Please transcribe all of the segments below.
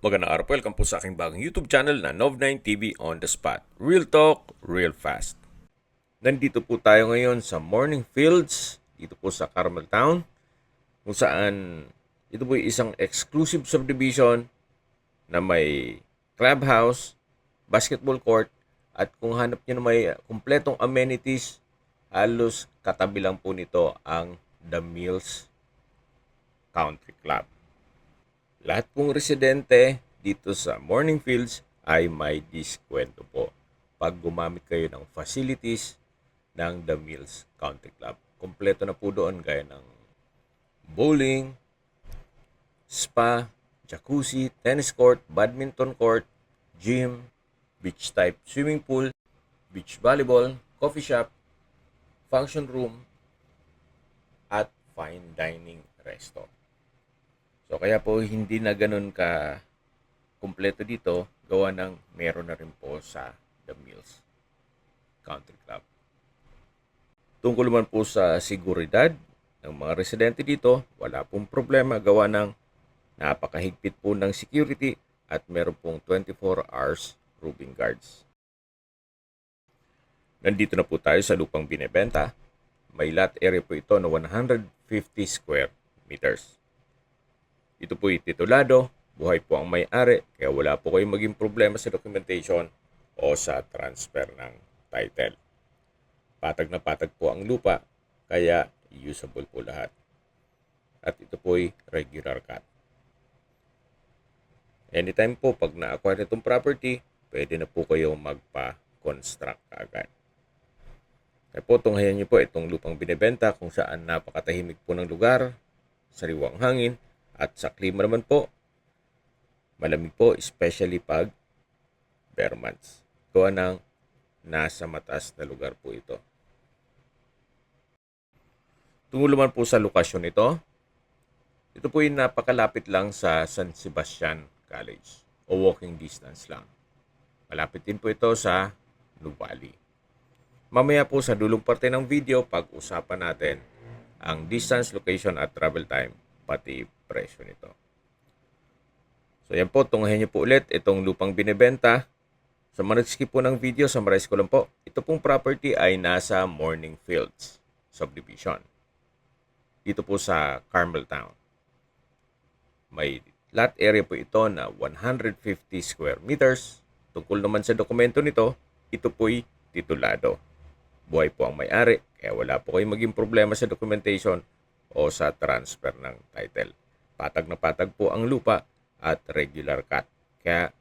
Magandang araw po. Welcome po sa aking bagong YouTube channel na Nov9 TV on the Spot. Real talk, real fast. Nandito po tayo ngayon sa Morning Fields, dito po sa Carmel Town, kung saan ito po ay isang exclusive subdivision na may clubhouse, basketball court, at kung hanap nyo na may kumpletong amenities, halos katabi lang po nito ang The Mills Country Club. Lahat pong residente dito sa Morning Fields ay may diskwento po pag gumamit kayo ng facilities ng The Mills Country Club. Kompleto na po doon gaya ng bowling, spa, jacuzzi, tennis court, badminton court, gym, beach type swimming pool, beach volleyball, coffee shop, function room, at fine dining resto. So kaya po hindi na ganun ka kumpleto dito, gawa ng meron na rin po sa The Mills Country Club. Tungkol naman po sa seguridad ng mga residente dito, wala pong problema, gawa ng napakahigpit po ng security at meron pong 24 hours roving guards. Nandito na po tayo sa lupang binebenta. May lot area po ito na 150 square meters. Ito po ay titulado, buhay po ang may-ari, kaya wala po kayong maging problema sa documentation o sa transfer ng title. Patag na patag po ang lupa, kaya usable po lahat. At ito po ay regular cut. Anytime po, pag na-acquire itong property, pwede na po kayo magpa-construct agad. Kaya po, tunghayan niyo po itong lupang binibenta kung saan napakatahimik po ng lugar, sariwang hangin, at sa klima naman po, malamig po, especially pag bare months. Gawa ng nasa mataas na lugar po ito. Tungkol naman po sa lokasyon nito, ito po ay napakalapit lang sa San Sebastian College o walking distance lang. Malapit din po ito sa Nuvali. Mamaya po sa dulong parte ng video, pag-usapan natin ang distance, location at travel time, pati presyo nito. So yan po, tunghayan niyo po ulit itong lupang binibenta. Sa mga nag-skip po ng video, summarize ko lang po. Ito pong property ay nasa Morning Fields subdivision. Dito po sa Carmel Town. May lot area po ito na 150 square meters. Tungkol naman sa dokumento nito, ito po'y titulado. Buhay po ang may-ari, kaya wala po kayong maging problema sa documentation o sa transfer ng title. Patag na patag po ang lupa at regular cut. Kaya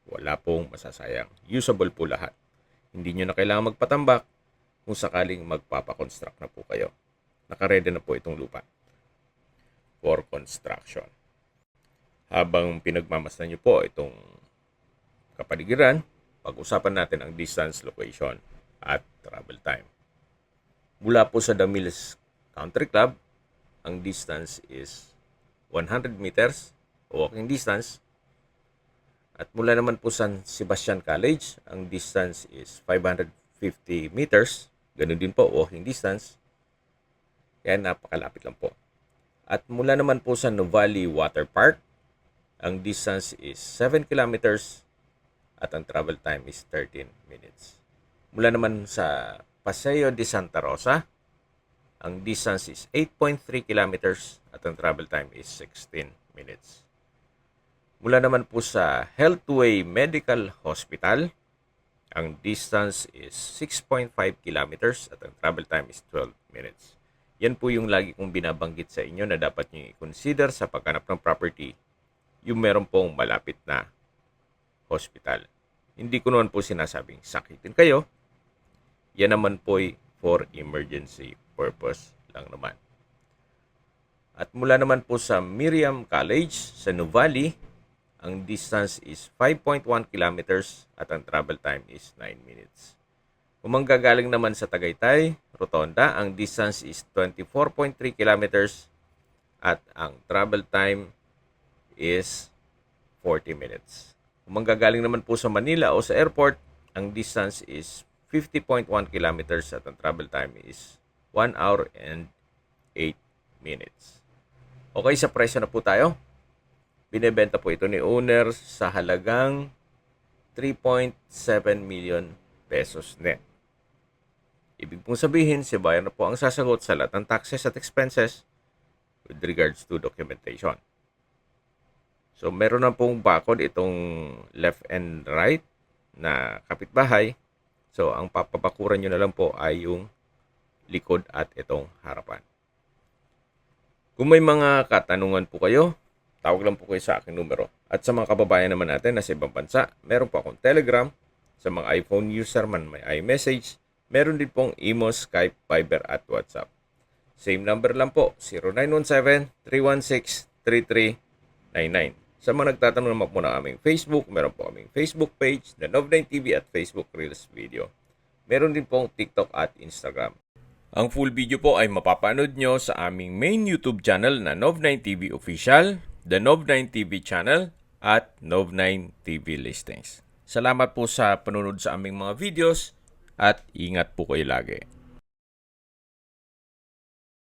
wala pong masasayang. Usable po lahat. Hindi nyo na kailangan magpatambak kung sakaling magpapakonstruct na po kayo. Nakaredy na po itong lupa for construction. Habang pinagmamasdan nyo po itong kapaligiran, pag-usapan natin ang distance, location at travel time. Mula po sa The Mills Country Club, ang distance is 100 meters walking distance. At mula naman po sa Sebastian College, ang distance is 550 meters. Ganun din po, walking distance. Kaya napakalapit lang po. At mula naman po sa Nuvali Water Park, ang distance is 7 kilometers at ang travel time is 13 minutes. Mula naman sa Paseo de Santa Rosa, ang distance is 8.3 kilometers at ang travel time is 16 minutes. Mula naman po sa Healthway Medical Hospital, ang distance is 6.5 kilometers at ang travel time is 12 minutes. Yan po yung lagi kong binabanggit sa inyo na dapat nyo i-consider sa paghanap ng property, yung meron pong malapit na hospital. Hindi ko naman po sinasabing sakitin kayo. Yan naman po ay for emergency purpose lang naman. At mula naman po sa Miriam College sa Nuvali, ang distance is 5.1 kilometers at ang travel time is 9 minutes. Kung manggagaling naman sa Tagaytay, Rotonda, ang distance is 24.3 kilometers at ang travel time is 40 minutes. Kung manggagaling naman po sa Manila o sa airport, ang distance is 50.1 kilometers at ang travel time is 1 hour and 8 minutes. Okay, sa presyo na po tayo. Binebenta po ito ni owner sa halagang 3.7 million pesos net. Ibig pong sabihin, si buyer na po ang sasagot sa lahat ng taxes at expenses with regards to documentation. So, meron na pong bakod itong left and right na kapitbahay. So, ang papabakuran nyo na lang po ay yung likod at itong harapan. Kung may mga katanungan po kayo, tawag lang po kayo sa aking numero. At sa mga kababayan naman natin na sa ibang bansa, meron po akong Telegram. Sa mga iPhone user man, may iMessage. Meron din pong Imo, Skype, Viber at WhatsApp. Same number lang po, 0917-316-3399. Sa mga nagtatanong naman po na aming Facebook, meron po aming Facebook page, The Nov9 TV at Facebook Reels Video. Meron din pong TikTok at Instagram. Ang full video po ay mapapanood nyo sa aming main YouTube channel na Nov9 TV Official, The Nov9 TV Channel at Nov9 TV Listings. Salamat po sa panunod sa aming mga videos at ingat po kayo lagi.